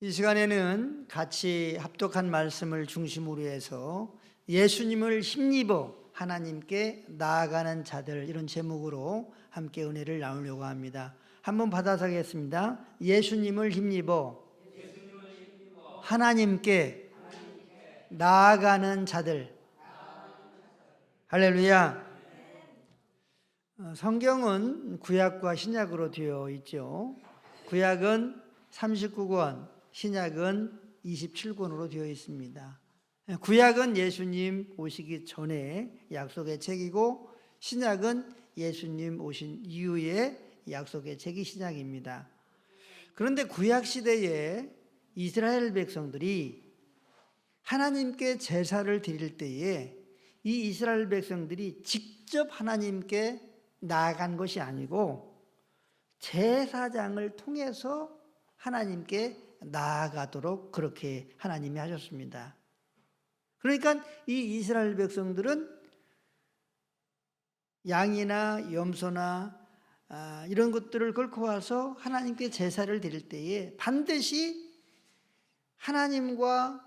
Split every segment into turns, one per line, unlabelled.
이 시간에는 같이 합독한 말씀을 중심으로 해서 예수님을 힘입어 하나님께 나아가는 자들, 이런 제목으로 함께 은혜를 나누려고 합니다. 한번 받아서 하겠습니다. 예수님을 힘입어 하나님께 나아가는 자들. 할렐루야. 성경은 구약과 신약으로 되어 있죠. 구약은 39권, 신약은 27권으로 되어 있습니다. 구약은 예수님 오시기 전에 약속의 책이고, 신약은 예수님 오신 이후에 약속의 책이 신약입니다. 그런데 구약 시대에 이스라엘 백성들이 하나님께 제사를 드릴 때에 이 이스라엘 백성들이 직접 하나님께 나아간 것이 아니고 제사장을 통해서 하나님께 나아가도록 그렇게 하나님이 하셨습니다. 그러니까 이 이스라엘 백성들은 양이나 염소나 이런 것들을 끌고 와서 하나님께 제사를 드릴 때에 반드시 하나님과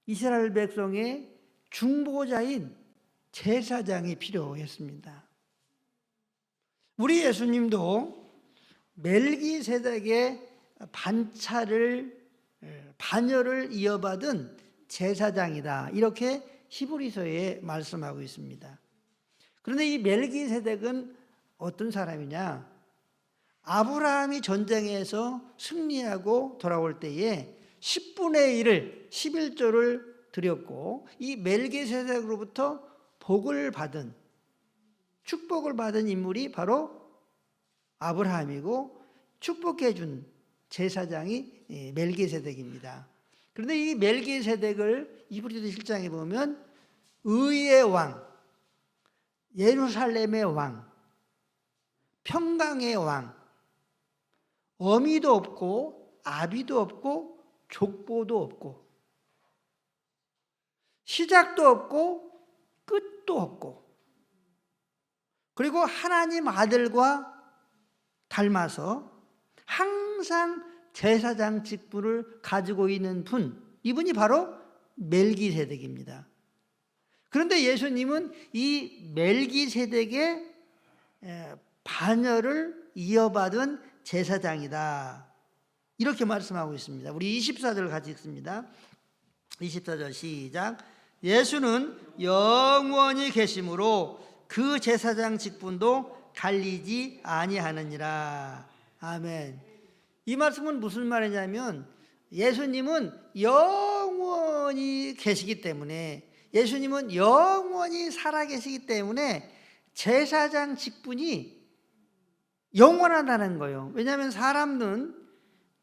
이스라엘 백성의 중보자인 제사장이 필요했습니다. 우리 예수님도 멜기세덱의 반열을 이어받은 제사장이다, 이렇게 히브리서에 말씀하고 있습니다. 그런데 이 멜기세덱은 어떤 사람이냐? 아브라함이 전쟁에서 승리하고 돌아올 때에 10분의 1을 11조를 드렸고, 이 멜기세덱으로부터 축복을 받은 인물이 바로 아브라함이고, 축복해 준 제사장이 멜기세덱입니다. 그런데 이 멜기세덱을 히브리서 7장에 보면 의의 왕, 예루살렘의 왕, 평강의 왕, 어미도 없고 아비도 없고 족보도 없고 시작도 없고 끝도 없고, 그리고 하나님 아들과 닮아서 항상 제사장 직분을 가지고 있는 분, 이분이 바로 멜기세덱입니다. 그런데 예수님은 이 멜기세덱의 반열을 이어받은 제사장이다, 이렇게 말씀하고 있습니다. 우리 24절 같이 읽습니다. 24절 시작. 예수는 영원히 계심으로 그 제사장 직분도 갈리지 아니하느니라. 아멘. 이 말씀은 무슨 말이냐면, 예수님은 영원히 계시기 때문에, 예수님은 영원히 살아계시기 때문에 제사장 직분이 영원하다는 거예요. 왜냐하면 사람은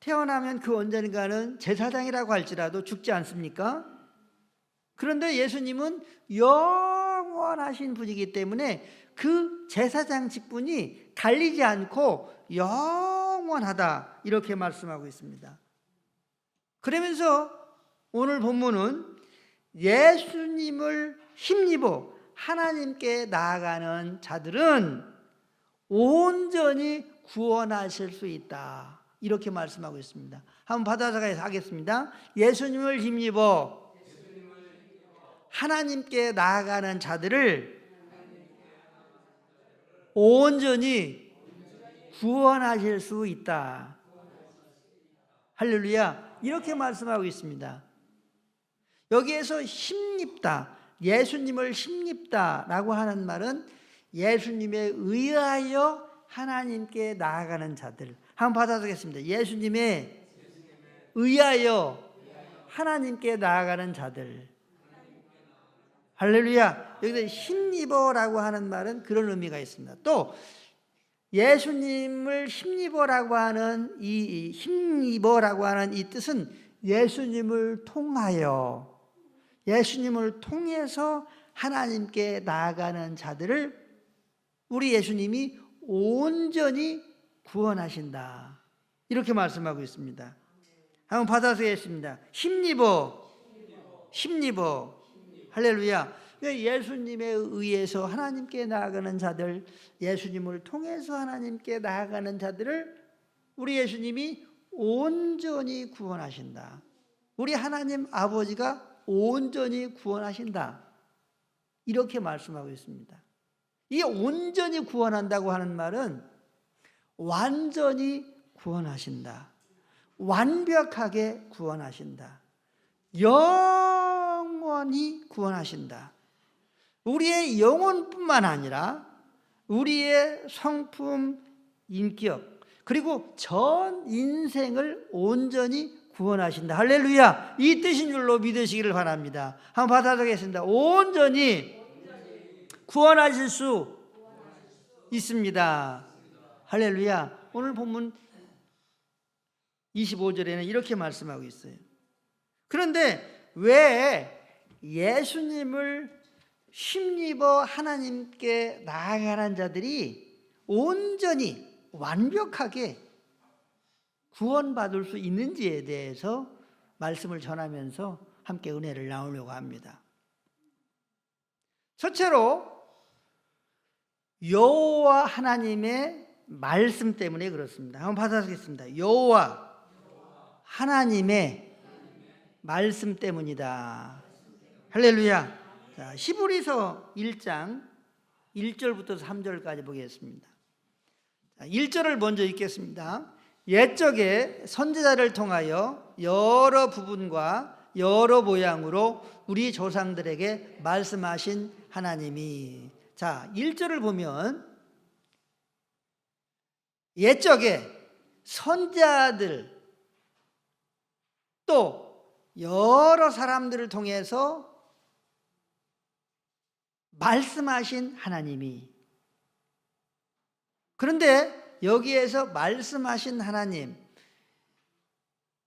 태어나면 그 언젠가는 제사장이라고 할지라도 죽지 않습니까? 그런데 예수님은 영원하신 분이기 때문에 그 제사장 직분이 갈리지 않고 영원하다, 이렇게 말씀하고 있습니다. 그러면서 오늘 본문은 예수님을 힘입어 하나님께 나아가는 자들은 온전히 구원하실 수 있다, 이렇게 말씀하고 있습니다. 한번 받아서 하겠습니다. 예수님을 힘입어 하나님께 나아가는 자들을 온전히 구원하실 수 있다. 할렐루야. 이렇게 말씀하고 있습니다. 여기에서 힘입다, 예수님을 힘입다라고 하는 말은 예수님에 의하여 하나님께 나아가는 자들. 한번 받아보겠습니다. 예수님에 의하여 하나님께 나아가는 자들. 할렐루야. 여기서 힘입어라고 하는 말은 그런 의미가 있습니다. 또 예수님을 힘입어라고 하는 이 뜻은 예수님을 통하여, 예수님을 통해서 하나님께 나아가는 자들을 우리 예수님이 온전히 구원하신다, 이렇게 말씀하고 있습니다. 한번 받아서 하겠습니다. 힘입어. 할렐루야. 예수님에 의해서 하나님께 나아가는 자들, 예수님을 통해서 하나님께 나아가는 자들을 우리 예수님이 온전히 구원하신다. 우리 하나님 아버지가 온전히 구원하신다. 이렇게 말씀하고 있습니다. 이 온전히 구원한다고 하는 말은 완전히 구원하신다. 완벽하게 구원하신다. 영원히 구원하신다. 우리의 영혼뿐만 아니라 우리의 성품, 인격, 그리고 전 인생을 온전히 구원하신다. 할렐루야! 이 뜻인 줄로 믿으시기를 바랍니다. 한번 받아보겠습니다. 온전히 구원하실 수 있습니다. 할렐루야! 오늘 본문 25절에는 이렇게 말씀하고 있어요. 그런데 왜 예수님을 힘입어 하나님께 나아가는 자들이 온전히 완벽하게 구원받을 수 있는지에 대해서 말씀을 전하면서 함께 은혜를 나누려고 합니다. 첫째로 여호와 하나님의 말씀 때문에 그렇습니다. 한번 받아보겠습니다. 여호와 하나님의 말씀 때문이다. 할렐루야. 자, 히브리서 1장 1절부터 3절까지 보겠습니다. 자, 1절을 먼저 읽겠습니다. 옛적에 선지자를 통하여 여러 부분과 여러 모양으로 우리 조상들에게 말씀하신 하나님이. 자, 1절을 보면 옛적에 선지자들 또 여러 사람들을 통해서 말씀하신 하나님이. 그런데 여기에서 말씀하신 하나님,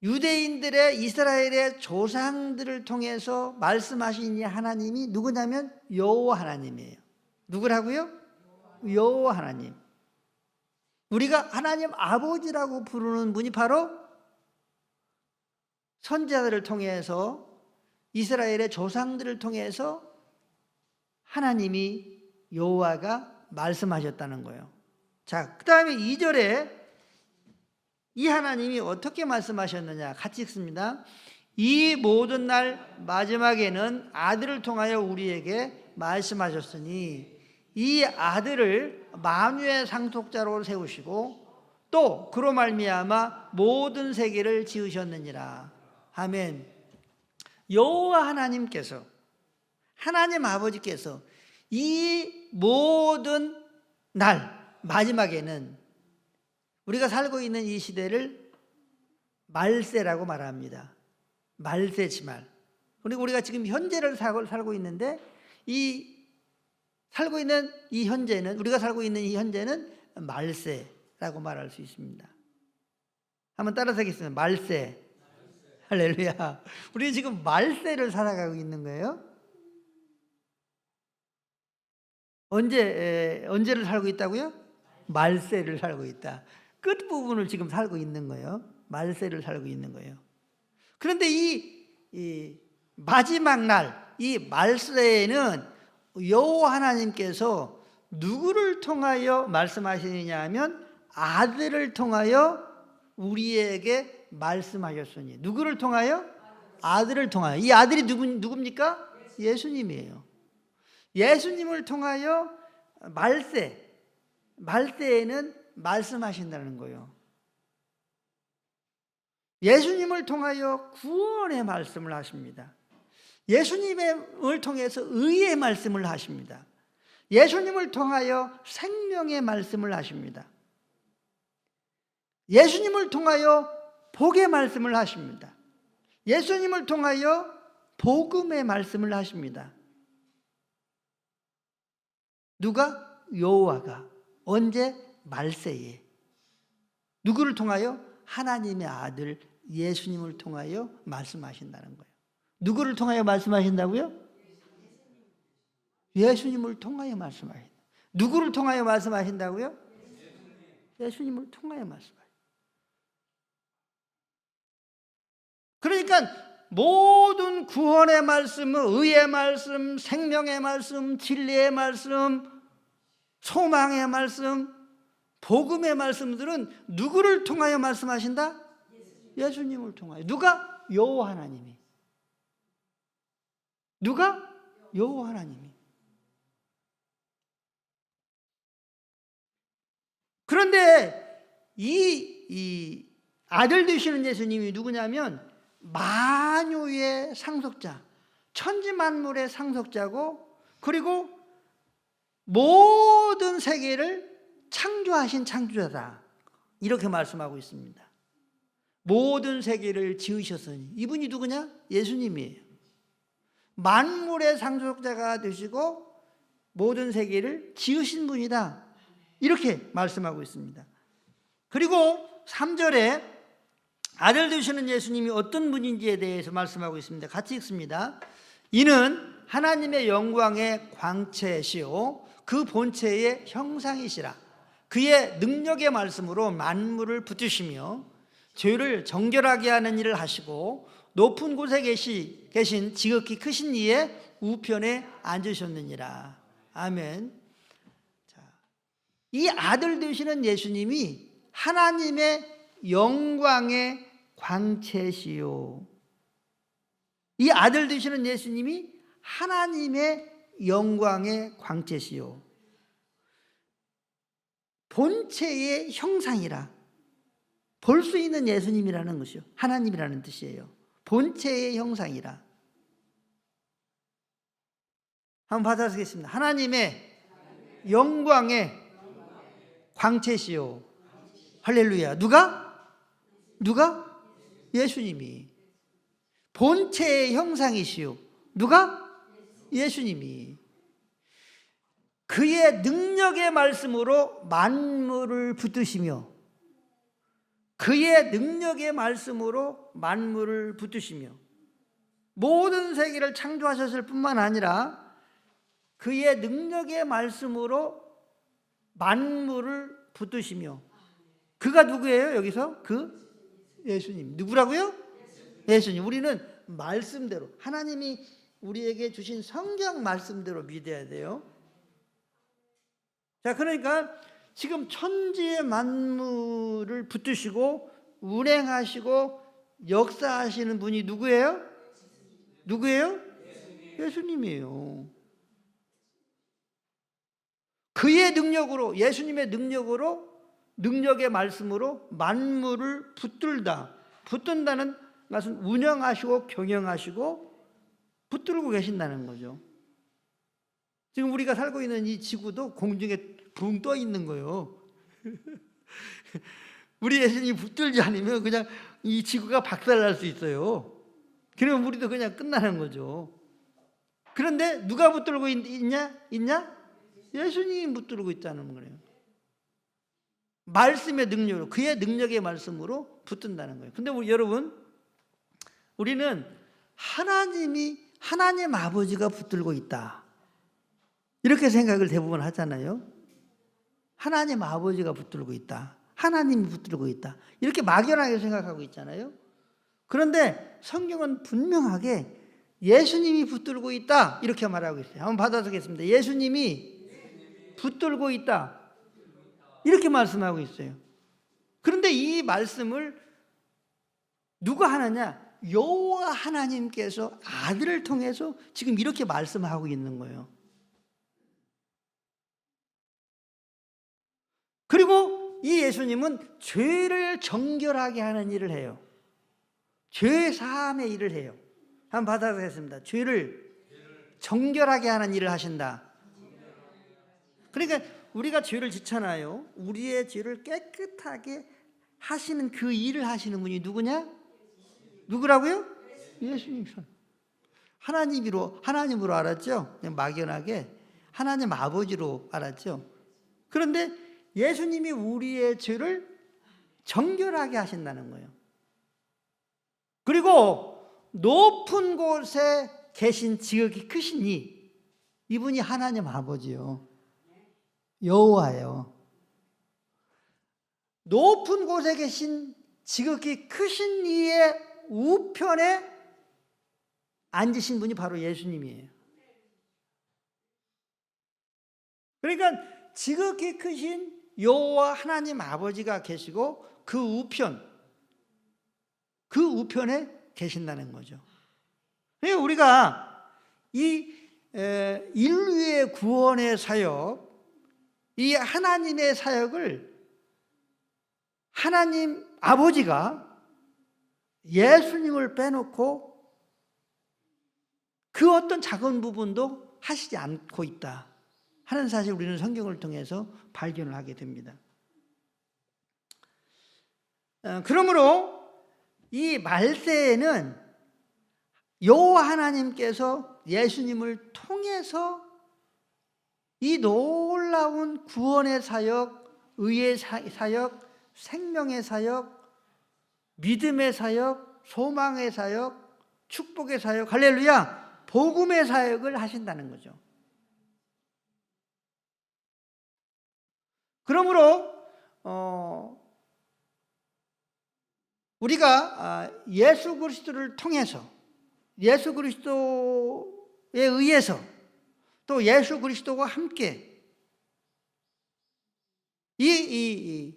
유대인들의 이스라엘의 조상들을 통해서 말씀하신 이 하나님이 누구냐면 여호와 하나님이에요. 누구라고요? 여호와 하나님. 우리가 하나님 아버지라고 부르는 분이 바로 선지자들을 통해서 이스라엘의 조상들을 통해서 하나님이 여호와가 말씀하셨다는 거예요. 자, 그 다음에 2절에 이 하나님이 어떻게 말씀하셨느냐 같이 읽습니다. 이 모든 날 마지막에는 아들을 통하여 우리에게 말씀하셨으니 이 아들을 만유의 상속자로 세우시고 또 그로 말미암아 모든 세계를 지으셨느니라. 아멘. 여호와 하나님께서, 하나님 아버지께서 이 모든 날 마지막에는 우리가 살고 있는 이 시대를 말세라고 말합니다. 말세지말. 그리고 우리가 지금 현재를 살고 있는데 살고 있는 이 현재는, 우리가 살고 있는 이 현재는 말세라고 말할 수 있습니다. 한번 따라서 하겠습니다. 말세. 할렐루야. 우리 지금 말세를 살아가고 있는 거예요. 언제를 살고 있다고요? 말세를 살고 있다. 끝부분을 지금 살고 있는 거예요. 말세를 살고 있는 거예요. 그런데 이 마지막 날, 이 말세에는 여호와 하나님께서 누구를 통하여 말씀하시느냐 하면 아들을 통하여 우리에게 말씀하셨으니. 누구를 통하여? 아들을 통하여. 이 아들이 누굽니까? 예수님이에요. 예수님을 통하여 말세에는 말씀하신다는 거예요. 예수님을 통하여 구원의 말씀을 하십니다. 예수님을 통해서 의의 말씀을 하십니다. 예수님을 통하여 생명의 말씀을 하십니다. 예수님을 통하여 복의 말씀을 하십니다. 예수님을 통하여 복음의 말씀을 하십니다. 누가? 여호와가. 언제? 말세에. 누구를 통하여? 하나님의 아들 예수님을 통하여 말씀하신다는 거예요. 누구를 통하여 말씀하신다고요? 예수님을 통하여 말씀하신다. 누구를 통하여 말씀하신다고요? 예수님을 통하여 말씀하신다. 그러니까 모든 구원의 말씀, 의의 말씀, 생명의 말씀, 진리의 말씀, 소망의 말씀, 복음의 말씀들은 누구를 통하여 말씀하신다? 예수님을 통하여. 누가? 여호와 하나님이. 누가? 여호와 하나님이. 그런데 이 아들 되시는 예수님이 누구냐면 만유의 상속자, 천지만물의 상속자고, 그리고 모든 세계를 창조하신 창조자다, 이렇게 말씀하고 있습니다. 모든 세계를 지으셨으니. 이분이 누구냐? 예수님이에요. 만물의 상속자가 되시고 모든 세계를 지으신 분이다, 이렇게 말씀하고 있습니다. 그리고 3절에 아들 되시는 예수님이 어떤 분인지에 대해서 말씀하고 있습니다. 같이 읽습니다. 이는 하나님의 영광의 광채시요 그 본체의 형상이시라. 그의 능력의 말씀으로 만물을 붙드시며 죄를 정결하게 하는 일을 하시고 높은 곳에 계신 지극히 크신 이의 우편에 앉으셨느니라. 아멘. 자, 이 아들 되시는 예수님이 하나님의 영광의 광채시요. 이 아들 되시는 예수님이 하나님의 영광의 광채시요 본체의 형상이라. 볼 수 있는 예수님이라는 것이요, 하나님이라는 뜻이에요. 본체의 형상이라. 한번 받아보겠습니다. 하나님의 영광의 광채시요. 할렐루야. 누가? 예수님이. 본체의 형상이시요. 누가? 예수님이. 그의 능력의 말씀으로 만물을 붙드시며, 그의 능력의 말씀으로 만물을 붙드시며 모든 세계를 창조하셨을 뿐만 아니라 그의 능력의 말씀으로 만물을 붙드시며. 그가 누구예요? 여기서 예수님. 누구라고요? 예수님. 우리는 말씀대로, 하나님이 우리에게 주신 성경 말씀대로 믿어야 돼요. 자, 그러니까 지금 천지의 만물을 붙드시고 운행하시고 역사하시는 분이 누구예요? 예수님이에요. 그의 능력으로, 예수님의 능력으로, 능력의 말씀으로 만물을 붙든다는 것은 운영하시고 경영하시고 붙들고 계신다는 거죠. 지금 우리가 살고 있는 이 지구도 공중에 붕 떠 있는 거예요. 우리 예수님이 붙들지 않으면 그냥 이 지구가 박살날 수 있어요. 그러면 우리도 그냥 끝나는 거죠. 그런데 누가 붙들고 있냐? 예수님이 붙들고 있다는 거예요. 말씀의 능력으로, 그의 능력의 말씀으로 붙든다는 거예요. 근데 여러분, 우리는 하나님 아버지가 붙들고 있다, 이렇게 생각을 대부분 하잖아요. 하나님 아버지가 붙들고 있다, 하나님이 붙들고 있다, 이렇게 막연하게 생각하고 있잖아요. 그런데 성경은 분명하게 예수님이 붙들고 있다, 이렇게 말하고 있어요. 한번 받아보겠습니다. 예수님이 붙들고 있다, 이렇게 말씀하고 있어요. 그런데 이 말씀을 누가 하느냐? 여호와 하나님께서 아들을 통해서 지금 이렇게 말씀하고 있는 거예요. 그리고 이 예수님은 죄를 정결하게 하는 일을 해요. 죄 사함의 일을 해요. 한번 받아보겠습니다. 죄를 정결하게 하는 일을 하신다. 그러니까 우리가 죄를 짓잖아요. 우리의 죄를 깨끗하게 하시는 그 일을 하시는 분이 누구냐? 누구라고요? 예수님. 하나님으로 알았죠? 그냥 막연하게 하나님 아버지로 알았죠. 그런데 예수님이 우리의 죄를 정결하게 하신다는 거예요. 그리고 높은 곳에 계신 지극히 크신 이분이 하나님 아버지요, 여호와예요. 높은 곳에 계신 지극히 크신 이의 우편에 앉으신 분이 바로 예수님이에요. 그러니까 지극히 크신 여호와 하나님 아버지가 계시고 그 우편, 그 우편에 계신다는 거죠. 그러니까 우리가 이 인류의 구원의 사역, 이 하나님의 사역을 하나님 아버지가 예수님을 빼놓고 그 어떤 작은 부분도 하시지 않고 있다 하는 사실 우리는 성경을 통해서 발견을 하게 됩니다. 그러므로 이 말세에는 여호와 하나님께서 예수님을 통해서 이 놀라운 구원의 사역, 의의 사역, 생명의 사역, 믿음의 사역, 소망의 사역, 축복의 사역, 할렐루야, 복음의 사역을 하신다는 거죠. 그러므로 우리가 예수 그리스도를 통해서, 예수 그리스도에 의해서, 또 예수 그리스도와 함께 이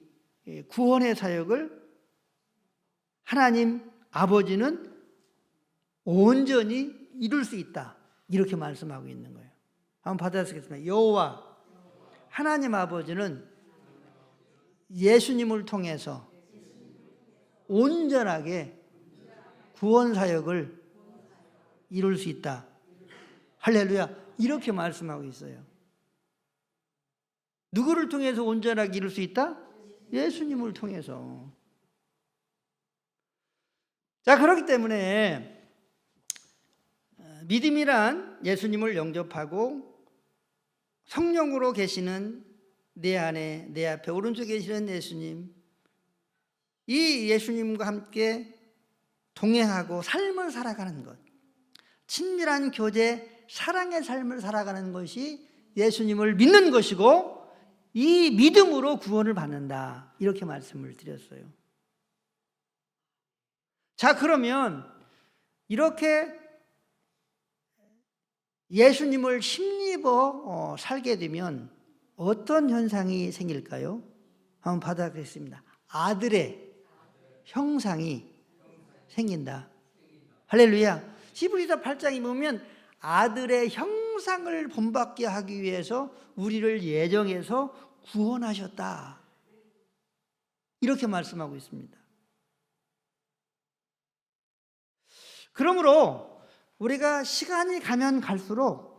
구원의 사역을 하나님 아버지는 온전히 이룰 수 있다, 이렇게 말씀하고 있는 거예요. 한번 받아쓰겠습니다. 여호와 하나님 아버지는 예수님을 통해서 온전하게 구원 사역을 이룰 수 있다, 할렐루야, 이렇게 말씀하고 있어요. 누구를 통해서 온전하게 이룰 수 있다? 예수님을 통해서. 자, 그렇기 때문에 믿음이란 예수님을 영접하고 성령으로 계시는 내 안에, 내 앞에 오른쪽에 계시는 예수님, 이 예수님과 함께 동행하고 삶을 살아가는 것, 친밀한 교제, 사랑의 삶을 살아가는 것이 예수님을 믿는 것이고, 이 믿음으로 구원을 받는다, 이렇게 말씀을 드렸어요. 자, 그러면 이렇게 예수님을 힘입어 살게 되면 어떤 현상이 생길까요? 한번 받아보겠습니다. 아들의 형상이 생긴다, 할렐루야. 히브리서 8장에 보면 아들의 형상을 본받게 하기 위해서 우리를 예정해서 구원하셨다, 이렇게 말씀하고 있습니다. 그러므로 우리가 시간이 가면 갈수록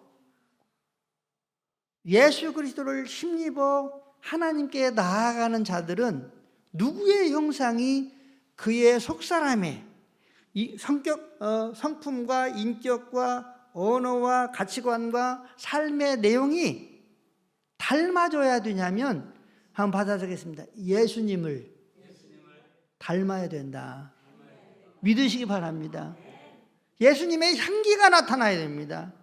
예수 그리스도를 힘입어 하나님께 나아가는 자들은 누구의 형상이 그의 속사람의 성격, 성품과 인격과 언어와 가치관과 삶의 내용이 닮아져야 되냐면, 한번 받아보겠습니다. 예수님을 닮아야 된다, 믿으시기 바랍니다. 예수님의 향기가 나타나야 됩니다.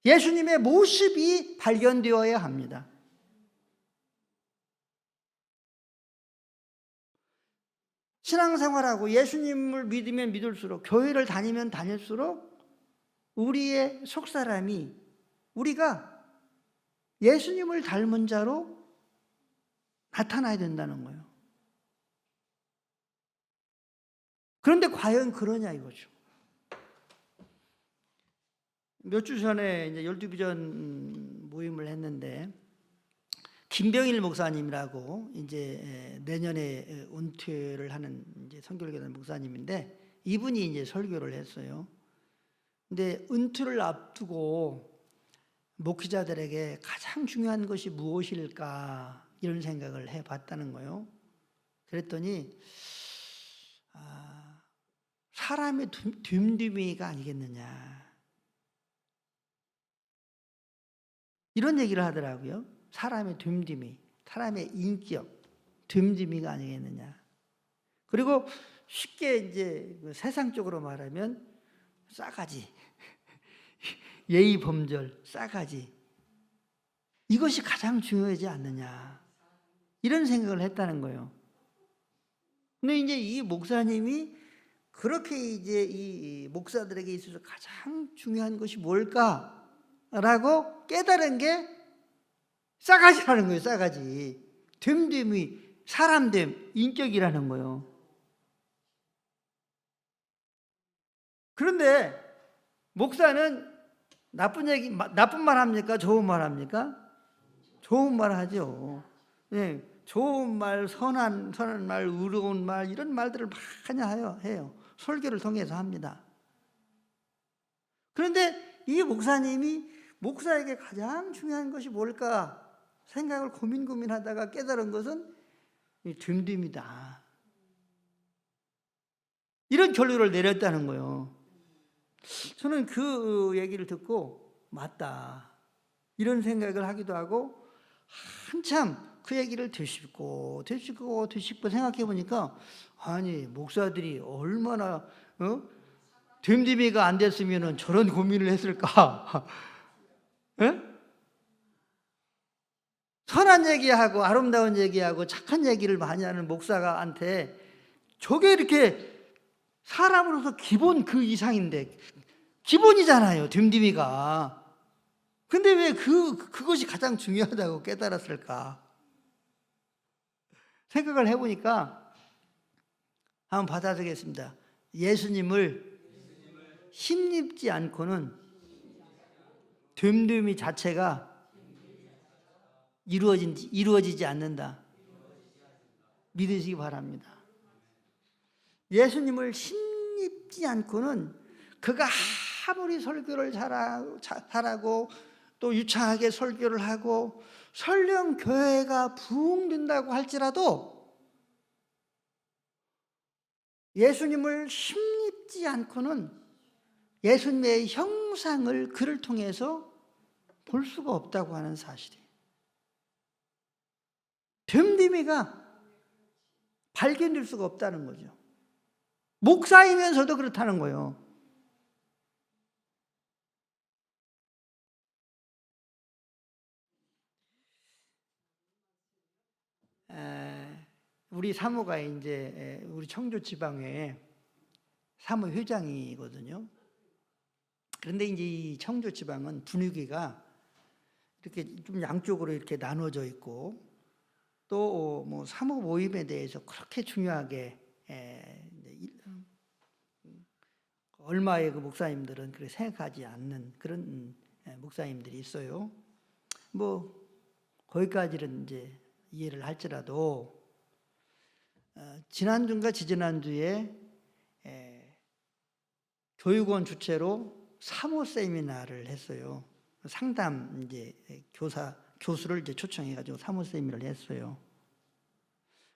예수님의 모습이 발견되어야 합니다. 신앙생활하고 예수님을 믿으면 믿을수록, 교회를 다니면 다닐수록 우리의 속사람이, 우리가 예수님을 닮은 자로 나타나야 된다는 거예요. 그런데 과연 그러냐 이거죠. 몇 주 전에 이제 12비전 모임을 했는데, 김병일 목사님이라고 이제 내년에 은퇴를 하는 이제 선교회관 목사님인데, 이분이 이제 설교를 했어요. 근데 은퇴를 앞두고 목회자들에게 가장 중요한 것이 무엇일까, 이런 생각을 해봤다는 거예요. 그랬더니 사람의 됨됨이가 아니겠느냐, 이런 얘기를 하더라고요. 사람의 됨됨이, 사람의 인격, 됨됨이가 아니겠느냐. 그리고 쉽게 이제 세상적으로 말하면 싸가지, 예의 범절, 싸가지, 이것이 가장 중요하지 않느냐, 이런 생각을 했다는 거예요. 근데 이제 이 목사님이 그렇게 이제 이 목사들에게 있어서 가장 중요한 것이 뭘까라고 깨달은 게 싸가지라는 거예요. 싸가지, 됨됨이, 사람됨, 인격이라는 거예요. 그런데 목사는 나쁜 말 합니까? 좋은 말 합니까? 좋은 말 하죠. 네, 좋은 말, 선한 말, 의로운 말, 이런 말들을 많이 해요. 설교를 통해서 합니다. 그런데 이 목사님이 목사에게 가장 중요한 것이 뭘까 생각을 고민하다가 깨달은 것은 됨됨이다. 이런 결론을 내렸다는 거예요. 저는 그 얘기를 듣고 맞다, 이런 생각을 하기도 하고, 한참 그 얘기를 되짚고 생각해 보니까, 아니 목사들이 얼마나 됨됨이가 안 됐으면 저런 고민을 했을까. 에? 선한 얘기하고 아름다운 얘기하고 착한 얘기를 많이 하는 목사가한테 저게 이렇게 사람으로서 기본 그 이상인데, 기본이잖아요, 됨됨이가. 근데 왜 그것이 가장 중요하다고 깨달았을까 생각을 해보니까, 한번 받아들이겠습니다. 예수님을 힘입지 않고는 됨됨이 자체가 이루어지지 않는다. 믿으시기 바랍니다. 예수님을 힘입지 않고는 그가 아무리 설교를 잘하고 또 유창하게 설교를 하고 설령 교회가 부흥된다고 할지라도 예수님을 힘입지 않고는 예수님의 형상을 그를 통해서 볼 수가 없다고 하는 사실이에요. 됨됨이가 발견될 수가 없다는 거죠. 목사이면서도 그렇다는 거예요. 우리 사모가 이제 우리 청주 지방에 사모 회장이거든요. 그런데 이제 이 청주 지방은 분위기가 이렇게 좀 양쪽으로 이렇게 나눠져 있고, 또 뭐 사모 모임에 대해서 그렇게 중요하게 얼마의 그 목사님들은 그렇게 생각하지 않는 그런 목사님들이 있어요. 뭐 거기까지는 이제 이해를 할지라도, 지난주인가 지지난주에 교육원 주최로 사모 세미나를 했어요. 상담 이제 교수를 이제 초청해가지고 사모 세미나를 했어요.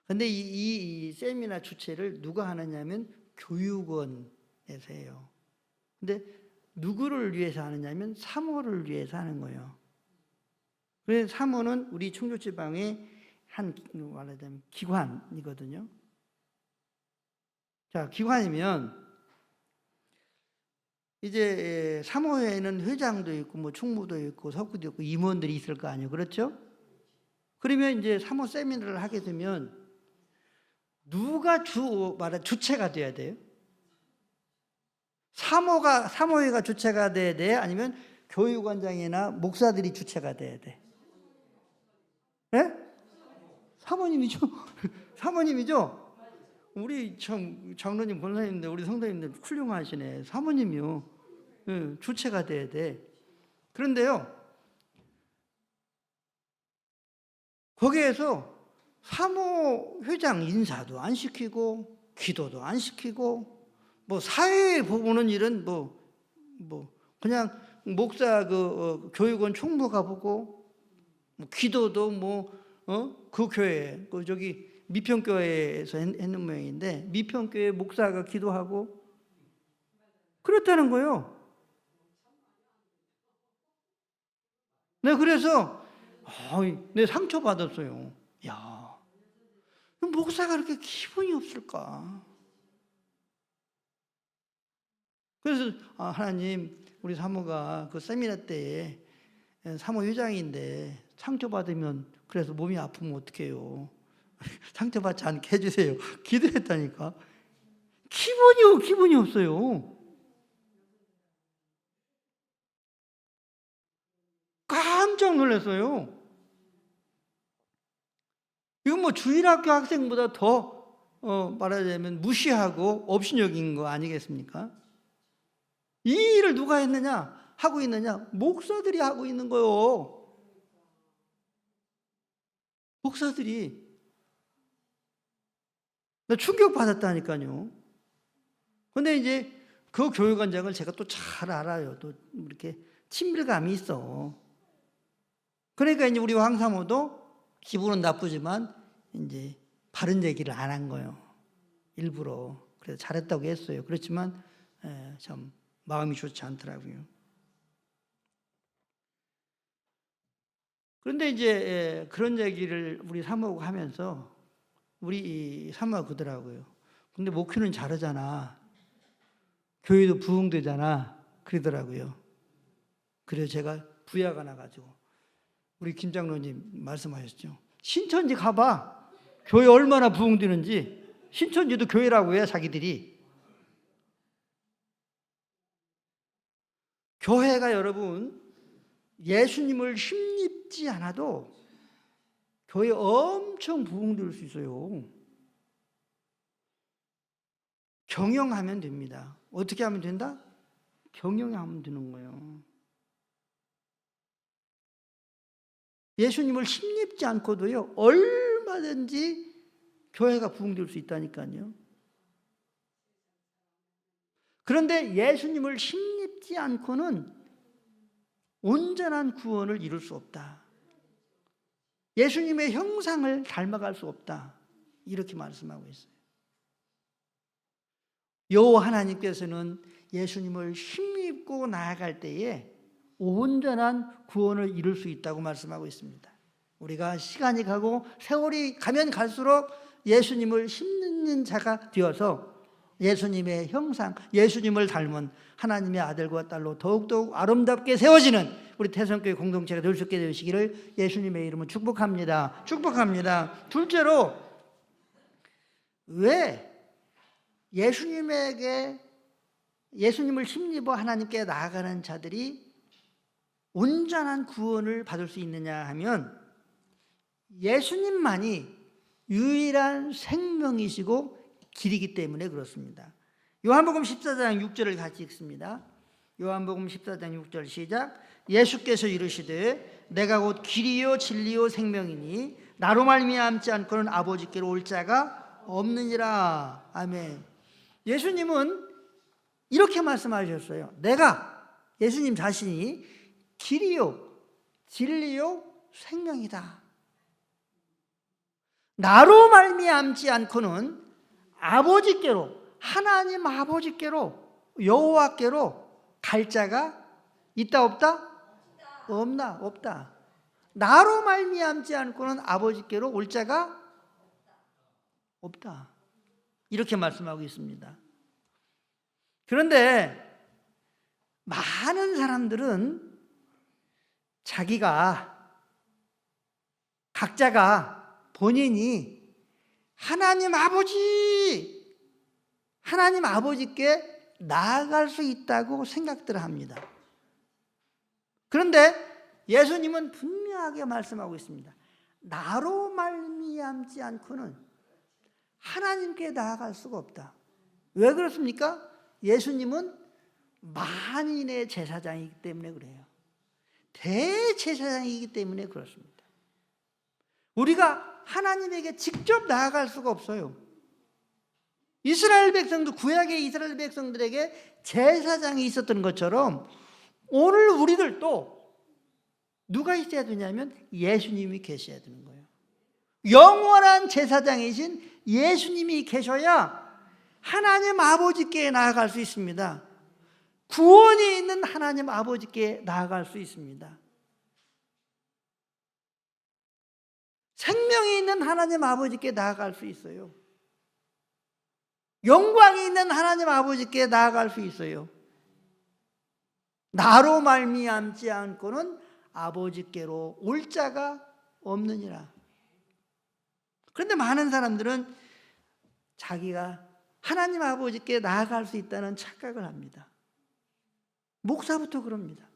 근데 이 세미나 주최를 누가 하느냐면 교육원에서 해요. 근데 누구를 위해서 하느냐면 사모를 위해서 하는 거예요. 그래서 사모는 우리 충주지방의 한 말하자면 기관이거든요. 자, 기관이면 이제 사모회에는 회장도 있고 뭐 총무도 있고 석구도 있고 임원들이 있을 거 아니에요. 그렇죠? 그러면 이제 사모 세미나를 하게 되면 누가 주체가 돼야 돼요? 사모회가 주체가 돼야 돼? 아니면 교육원장이나 목사들이 주체가 돼야 돼? 예? 사모님이죠. 사모님이죠. 우리 참 장로님, 권사님들, 우리 성도님들 훌륭하시네. 사모님이요. 예, 주체가 돼야 돼. 그런데요, 거기에서 사모 회장 인사도 안 시키고 기도도 안 시키고, 뭐 사회 보고는 일은 뭐 그냥 목사 교육원 총무가 보고, 뭐 기도도 그 교회 저기 미평교회에서 했는 모양인데 미평교회 목사가 기도하고 그렇다는 거예요. 네, 그래서 내 상처 받았어요. 야, 목사가 그렇게 기분이 없을까? 그래서 하나님, 우리 사모가 그 세미나 때에 사모 회장인데 상처받으면, 그래서 몸이 아프면 어떡해요? 상처받지 않게 해주세요. 기도했다니까. 기분이 없어요. 깜짝 놀랐어요. 이건 뭐 주일학교 학생보다 더 말하자면 무시하고 업신여긴 거 아니겠습니까? 이 일을 누가 했느냐? 하고 있느냐? 목사들이 하고 있는 거요. 목사들이. 나 충격받았다니까요. 근데 이제 그 교육원장을 제가 또 잘 알아요. 또 이렇게 친밀감이 있어. 그러니까 이제 우리 황사모도 기분은 나쁘지만 이제 바른 얘기를 안 한 거예요. 일부러. 그래서 잘했다고 했어요. 그렇지만 참 마음이 좋지 않더라고요. 그런데 이제 그런 얘기를 우리 사모가 하면서 우리 사모가 그러더라고요. 근데 목회는 잘하잖아. 교회도 부흥되잖아. 그러더라고요. 그래서 제가 부야가 나가지고 우리 김 장로님 말씀하셨죠. 신천지 가봐. 교회 얼마나 부흥되는지. 신천지도 교회라고 해요, 자기들이. 교회가 여러분 예수님을 힘입지 않아도 교회 엄청 부흥될 수 있어요. 경영하면 됩니다. 어떻게 하면 된다? 경영하면 되는 거예요. 예수님을 힘입지 않고도요, 얼마든지 교회가 부흥될 수 있다니까요. 그런데 예수님을 힘입지 않고는 온전한 구원을 이룰 수 없다. 예수님의 형상을 닮아갈 수 없다. 이렇게 말씀하고 있어요. 여호와 하나님께서는 예수님을 힘입고 나아갈 때에 온전한 구원을 이룰 수 있다고 말씀하고 있습니다. 우리가 시간이 가고 세월이 가면 갈수록 예수님을 힘입는 자가 되어서 예수님의 형상, 예수님을 닮은 하나님의 아들과 딸로 더욱더욱 아름답게 세워지는 우리 태성교회 공동체가 될 수 있게 되시기를 예수님의 이름으로 축복합니다. 축복합니다. 둘째로, 왜 예수님을 힘입어 하나님께 나아가는 자들이 온전한 구원을 받을 수 있느냐 하면 예수님만이 유일한 생명이시고 길이기 때문에 그렇습니다. 요한복음 14장 6절을 같이 읽습니다. 요한복음 14장 6절 시작. 예수께서 이르시되 내가 곧 길이요 진리요 생명이니 나로 말미암지 않고는 아버지께로 올 자가 없느니라. 아멘. 예수님은 이렇게 말씀하셨어요. 내가, 예수님 자신이 길이요 진리요 생명이다. 나로 말미암지 않고는 아버지께로, 하나님 아버지께로, 여호와께로 갈 자가 있다 없다? 없나? 없다. 나로 말미암지 않고는 아버지께로 올 자가 없다. 이렇게 말씀하고 있습니다. 그런데 많은 사람들은 각자가 본인이 하나님 아버지께 나아갈 수 있다고 생각들 합니다. 그런데 예수님은 분명하게 말씀하고 있습니다. 나로 말미암지 않고는 하나님께 나아갈 수가 없다. 왜 그렇습니까? 예수님은 만인의 제사장이기 때문에 그래요. 대제사장이기 때문에 그렇습니다. 우리가 하나님에게 직접 나아갈 수가 없어요. 이스라엘 백성도, 구약의 이스라엘 백성들에게 제사장이 있었던 것처럼 오늘 우리들도 누가 있어야 되냐면 예수님이 계셔야 되는 거예요. 영원한 제사장이신 예수님이 계셔야 하나님 아버지께 나아갈 수 있습니다. 구원이 있는 하나님 아버지께 나아갈 수 있습니다. 생명이 있는 하나님 아버지께 나아갈 수 있어요. 영광이 있는 하나님 아버지께 나아갈 수 있어요. 나로 말미암지 않고는 아버지께로 올 자가 없느니라. 그런데 많은 사람들은 자기가 하나님 아버지께 나아갈 수 있다는 착각을 합니다. 목사부터 그럽니다.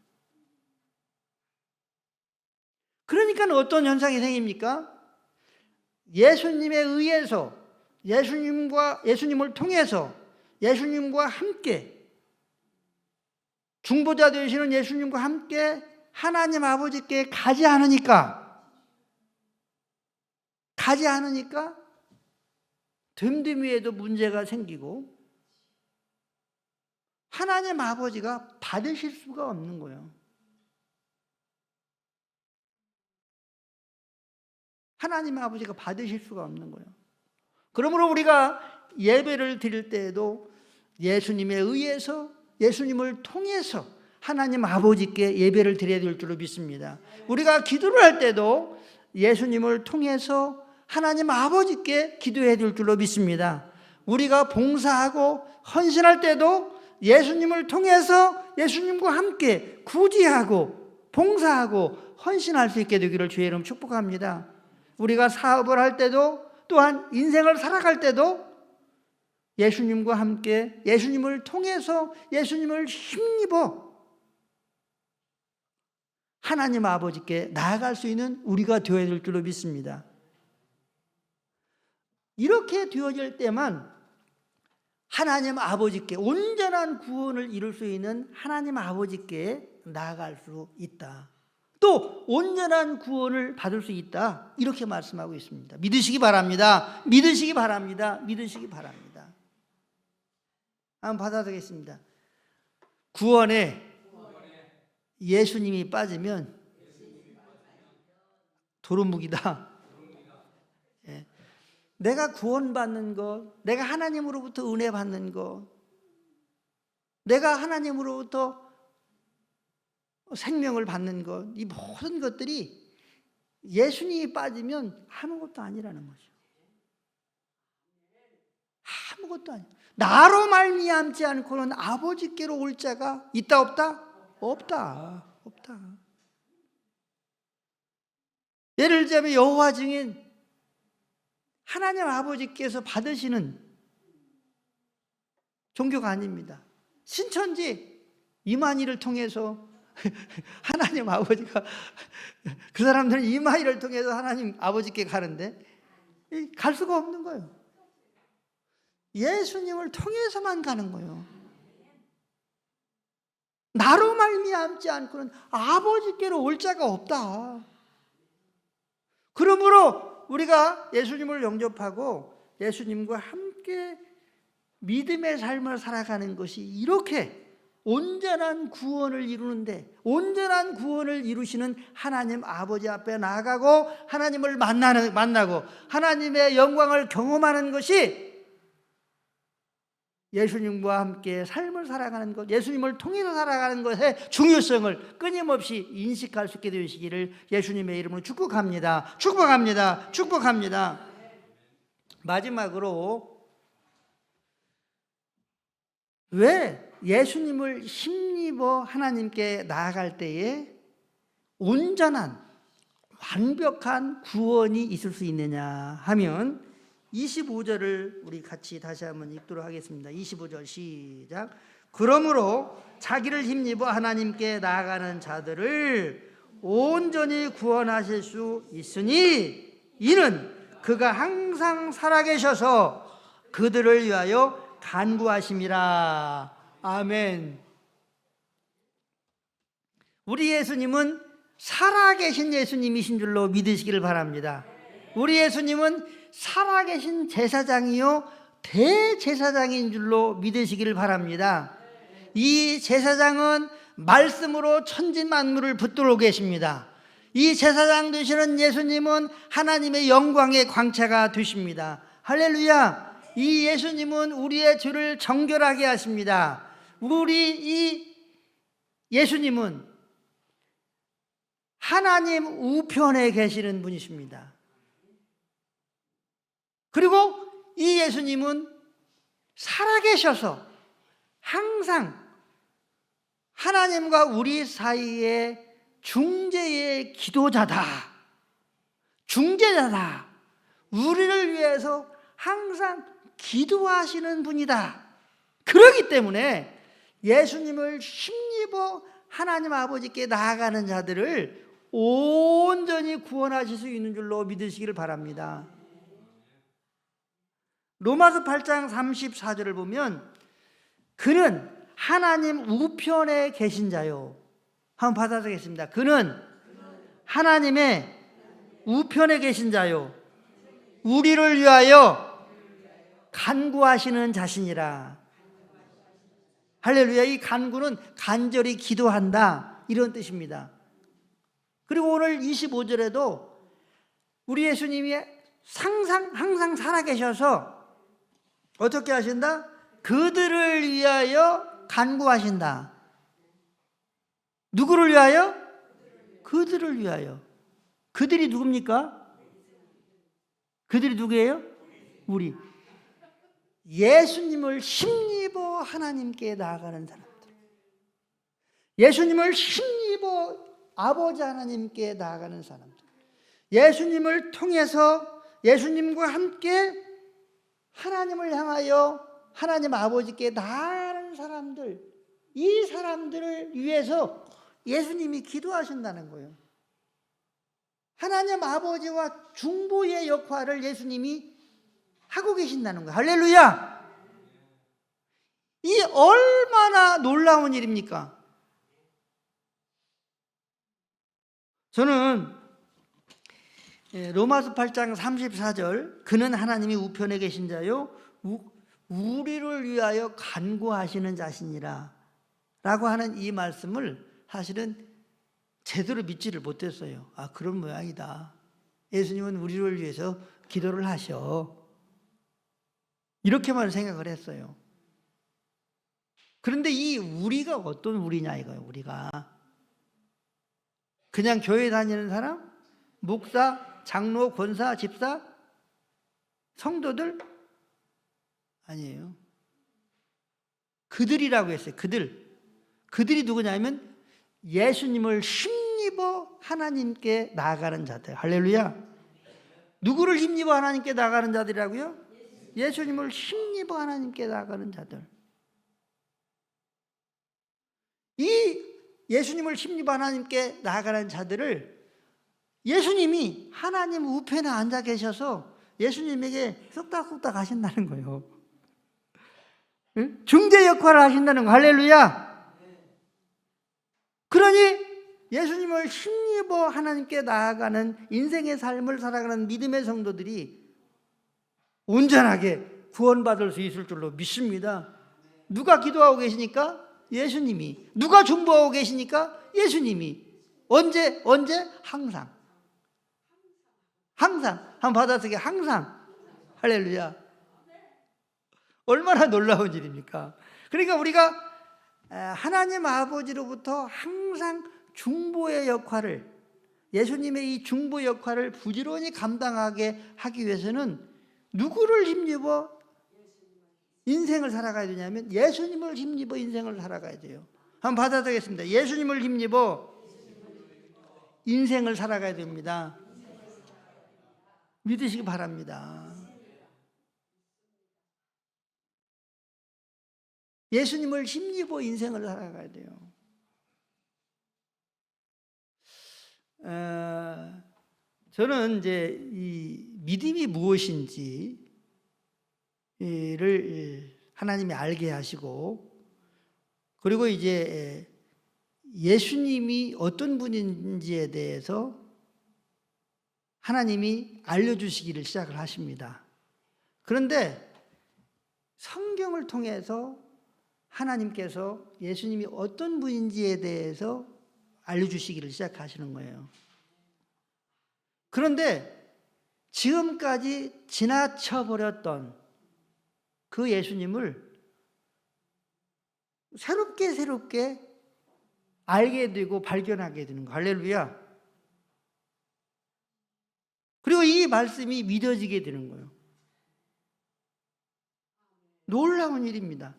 그러니까 어떤 현상이 생깁니까? 예수님에 의해서, 예수님을 통해서, 예수님과 함께 중보자 되시는 예수님과 함께 하나님 아버지께 가지 않으니까 됨됨이에도 문제가 생기고 하나님 아버지가 받으실 수가 없는 거예요. 하나님 아버지가 받으실 수가 없는 거예요. 그러므로 우리가 예배를 드릴 때에도 예수님에 의해서, 예수님을 통해서 하나님 아버지께 예배를 드려야 될 줄로 믿습니다. 우리가 기도를 할 때도 예수님을 통해서 하나님 아버지께 기도해야 될 줄로 믿습니다. 우리가 봉사하고 헌신할 때도 예수님을 통해서 예수님과 함께 구제하고 봉사하고 헌신할 수 있게 되기를 주의 이름 축복합니다. 우리가 사업을 할 때도 또한 인생을 살아갈 때도 예수님과 함께 예수님을 통해서 예수님을 힘입어 하나님 아버지께 나아갈 수 있는 우리가 되어야 될 줄로 믿습니다. 이렇게 되어질 때만 하나님 아버지께 온전한 구원을 이룰 수 있는 하나님 아버지께 나아갈 수 있다. 또 온전한 구원을 받을 수 있다. 이렇게 말씀하고 있습니다. 믿으시기 바랍니다. 믿으시기 바랍니다. 믿으시기 바랍니다. 한번 받아드리겠습니다. 구원에 예수님이 빠지면 도루묵이다. 예. 내가 구원받는 것, 내가 하나님으로부터 은혜 받는 것, 내가 하나님으로부터 생명을 받는 것, 이 모든 것들이 예수님이 빠지면 아무것도 아니라는 거죠. 아무것도 아니에요. 나로 말미암지 않고는 아버지께로 올 자가 있다 없다? 없다. 예를 들자면 여호와 증인 하나님 아버지께서 받으시는 종교가 아닙니다. 신천지 이만희를 통해서 하나님 아버지가 그 사람들은 이마이를 통해서 하나님 아버지께 가는데 갈 수가 없는 거예요. 예수님을 통해서만 가는 거예요. 나로 말미암지 않고는 아버지께로 올 자가 없다. 그러므로 우리가 예수님을 영접하고 예수님과 함께 믿음의 삶을 살아가는 것이 이렇게 온전한 구원을 이루는데, 온전한 구원을 이루시는 하나님 아버지 앞에 나아가고 하나님을 만나고 하나님의 영광을 경험하는 것이 예수님과 함께 삶을 살아가는 것, 예수님을 통해서 살아가는 것의 중요성을 끊임없이 인식할 수 있게 되시기를 예수님의 이름으로 축복합니다. 축복합니다. 축복합니다. 마지막으로 왜 예수님을 힘입어 하나님께 나아갈 때에 온전한 완벽한 구원이 있을 수 있느냐 하면 25절을 우리 같이 다시 한번 읽도록 하겠습니다. 25절 시작. 그러므로 자기를 힘입어 하나님께 나아가는 자들을 온전히 구원하실 수 있으니 이는 그가 항상 살아계셔서 그들을 위하여 간구하심이라. 아멘. 우리 예수님은 살아계신 예수님이신 줄로 믿으시기를 바랍니다. 우리 예수님은 살아계신 제사장이요 대제사장인 줄로 믿으시기를 바랍니다. 이 제사장은 말씀으로 천지만물을 붙들고 계십니다. 이 제사장 되시는 예수님은 하나님의 영광의 광채가 되십니다. 할렐루야. 이 예수님은 우리의 죄를 정결하게 하십니다. 우리 이 예수님은 하나님 우편에 계시는 분이십니다. 그리고 이 예수님은 살아계셔서 항상 하나님과 우리 사이의 중재의 기도자다. 중재자다. 우리를 위해서 항상 기도하시는 분이다. 그렇기 때문에 예수님을 힘입어 하나님 아버지께 나아가는 자들을 온전히 구원하실 수 있는 줄로 믿으시기를 바랍니다. 로마서 8장 34절을 보면 그는 하나님 우편에 계신 자요. 한번 받아들이겠습니다. 그는 하나님의 우편에 계신 자요. 우리를 위하여 간구하시는 자신이라. 할렐루야. 이 간구는 간절히 기도한다, 이런 뜻입니다. 그리고 오늘 25절에도 우리 예수님이 항상 살아계셔서 어떻게 하신다? 그들을 위하여 간구하신다. 누구를 위하여? 그들을 위하여. 그들이 누굽니까? 그들이 누구예요? 우리. 예수님을 힘입어 하나님께 나아가는 사람들, 예수님을 힘입어 아버지 하나님께 나아가는 사람들, 예수님을 통해서 예수님과 함께 하나님을 향하여 하나님 아버지께 나아가는 사람들, 이 사람들을 위해서 예수님이 기도하신다는 거예요. 하나님 아버지와 중보의 역할을 예수님이 하고 계신다는 거예요. 할렐루야! 이 얼마나 놀라운 일입니까? 저는 로마서 8장 34절, 그는 하나님이 우편에 계신 자요 우리를 위하여 간구하시는 자신이라 라고 하는 이 말씀을 사실은 제대로 믿지를 못했어요. 아, 그런 모양이다. 예수님은 우리를 위해서 기도를 하셔, 이렇게만 생각을 했어요. 그런데 이 우리가 어떤 우리냐 이거예요. 우리가 그냥 교회 다니는 사람, 목사, 장로, 권사, 집사, 성도들 아니에요. 그들이라고 했어요. 그들이 누구냐면 예수님을 힘입어 하나님께 나아가는 자들. 할렐루야. 누구를 힘입어 하나님께 나아가는 자들이라고요? 예수님을 힘입어 하나님께 나아가는 자들. 이 예수님을 힘입어 하나님께 나아가는 자들을 예수님이 하나님 우편에 앉아 계셔서 예수님에게 쏙닥쏙닥 하신다는 거예요. 중재 역할을 하신다는 거. 할렐루야. 그러니 예수님을 힘입어 하나님께 나아가는 인생의 삶을 살아가는 믿음의 성도들이 온전하게 구원받을 수 있을 줄로 믿습니다. 누가 기도하고 계시니까? 예수님이. 누가 중보하고 계시니까? 예수님이. 언제? 항상. 한번 받아쓰게. 항상. 할렐루야. 얼마나 놀라운 일입니까? 그러니까 우리가 하나님 아버지로부터 항상 중보의 역할을, 예수님의 이 중보 역할을 부지런히 감당하게 하기 위해서는 누구를 힘입어 인생을 살아가야 되냐면 예수님을 힘입어 인생을 살아가야 돼요. 한번 받아들이겠습니다. 예수님을 힘입어 인생을 살아가야 됩니다. 믿으시기 바랍니다. 예수님을 힘입어 인생을 살아가야 돼요. 저는 이제 이 믿음이 무엇인지를 하나님이 알게 하시고, 그리고 이제 예수님이 어떤 분인지에 대해서 하나님이 알려주시기를 시작을 하십니다. 그런데 성경을 통해서 하나님께서 예수님이 어떤 분인지에 대해서 알려주시기를 시작하시는 거예요. 그런데 지금까지 지나쳐버렸던 그 예수님을 새롭게 알게 되고 발견하게 되는 거. 할렐루야. 그리고 이 말씀이 믿어지게 되는 거예요. 놀라운 일입니다.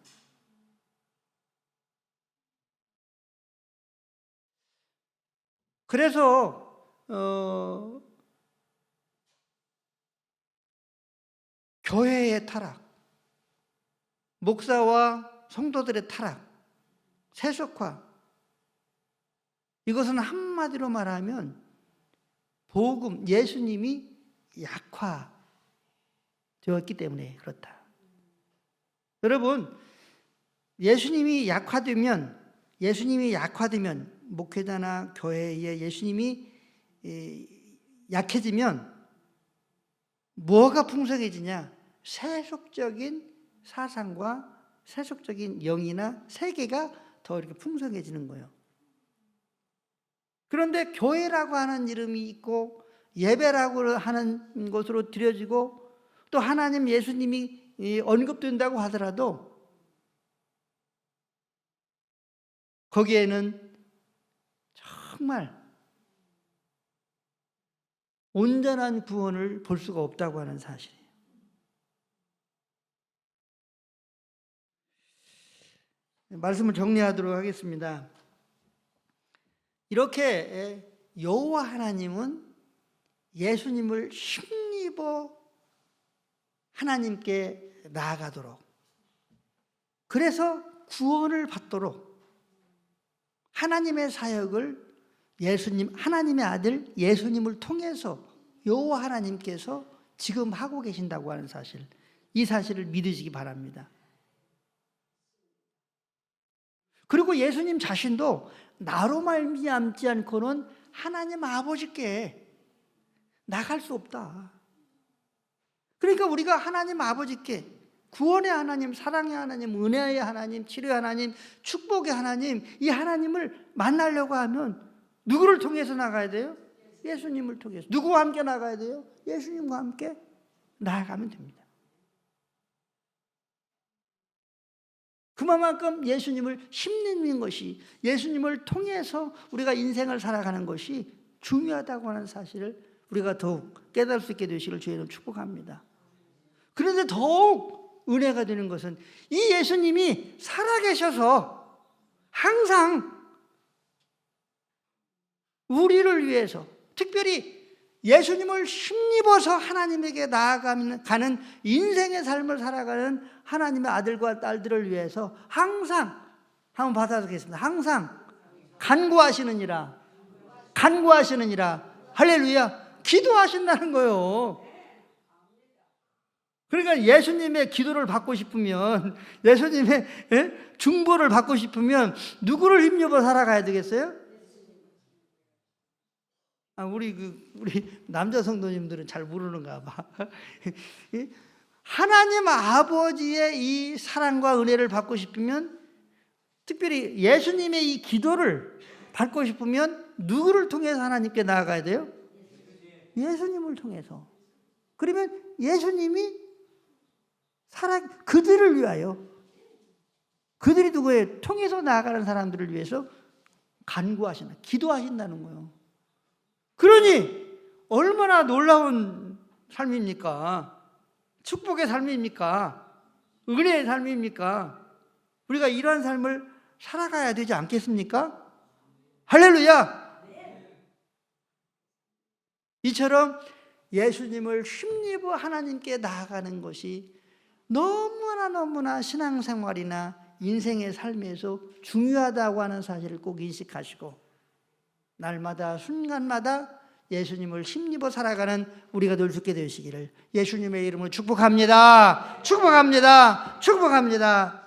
그래서 교회의 타락, 목사와 성도들의 타락, 세속화, 이것은 한마디로 말하면 복음, 예수님이 약화되었기 때문에 그렇다. 여러분, 예수님이 약화되면 목회자나 교회에 예수님이 약해지면 뭐가 풍성해지냐? 세속적인 사상과 세속적인 영이나 세계가 더 이렇게 풍성해지는 거예요. 그런데 교회라고 하는 이름이 있고 예배라고 하는 것으로 드려지고 또 하나님 예수님이 언급된다고 하더라도 거기에는 정말 온전한 구원을 볼 수가 없다고 하는 사실이에요. 말씀을 정리하도록 하겠습니다. 이렇게 여호와 하나님은 예수님을 힘입어 하나님께 나아가도록, 그래서 구원을 받도록 하나님의 사역을 하나님의 아들 예수님을 통해서 여호와 하나님께서 지금 하고 계신다고 하는 사실, 이 사실을 믿으시기 바랍니다. 그리고 예수님 자신도 나로 말미암지 않고는 하나님 아버지께 나갈 수 없다. 그러니까 우리가 하나님 아버지께, 구원의 하나님, 사랑의 하나님, 은혜의 하나님, 치료의 하나님, 축복의 하나님, 이 하나님을 만나려고 하면 누구를 통해서 나가야 돼요? 예수님을 통해서. 누구와 함께 나가야 돼요? 예수님과 함께 나아가면 됩니다. 그만큼 예수님을 힘내는 것이, 예수님을 통해서 우리가 인생을 살아가는 것이 중요하다고 하는 사실을 우리가 더욱 깨달을 수 있게 되시기를 주의로 축복합니다. 그런데 더욱 은혜가 되는 것은 이 예수님이 살아계셔서 항상 우리를 위해서, 특별히 예수님을 힘입어서 하나님에게 나아가는 인생의 삶을 살아가는 하나님의 아들과 딸들을 위해서 항상, 한번 받아보겠습니다. 항상 간구하시느니라, 할렐루야, 기도하신다는 거예요. 그러니까 예수님의 기도를 받고 싶으면, 예수님의 중보를 받고 싶으면 누구를 힘입어 살아가야 되겠어요? 우리 남자 성도님들은 잘 모르는가 봐. 하나님 아버지의 이 사랑과 은혜를 받고 싶으면, 특별히 예수님의 이 기도를 받고 싶으면 누구를 통해서 하나님께 나아가야 돼요? 예수님을 통해서. 그러면 예수님이 그들을 위하여, 그들이 누구예요? 통해서 나아가는 사람들을 위해서 간구하신다, 기도하신다는 거예요. 그러니 얼마나 놀라운 삶입니까? 축복의 삶입니까? 은혜의 삶입니까? 우리가 이러한 삶을 살아가야 되지 않겠습니까? 할렐루야! 이처럼 예수님을 힘입어 하나님께 나아가는 것이 너무나 신앙생활이나 인생의 삶에서 중요하다고 하는 사실을 꼭 인식하시고, 날마다 순간마다 예수님을 힘입어 살아가는 우리가 될 수 있게 되시기를 예수님의 이름으로 축복합니다. 축복합니다. 축복합니다.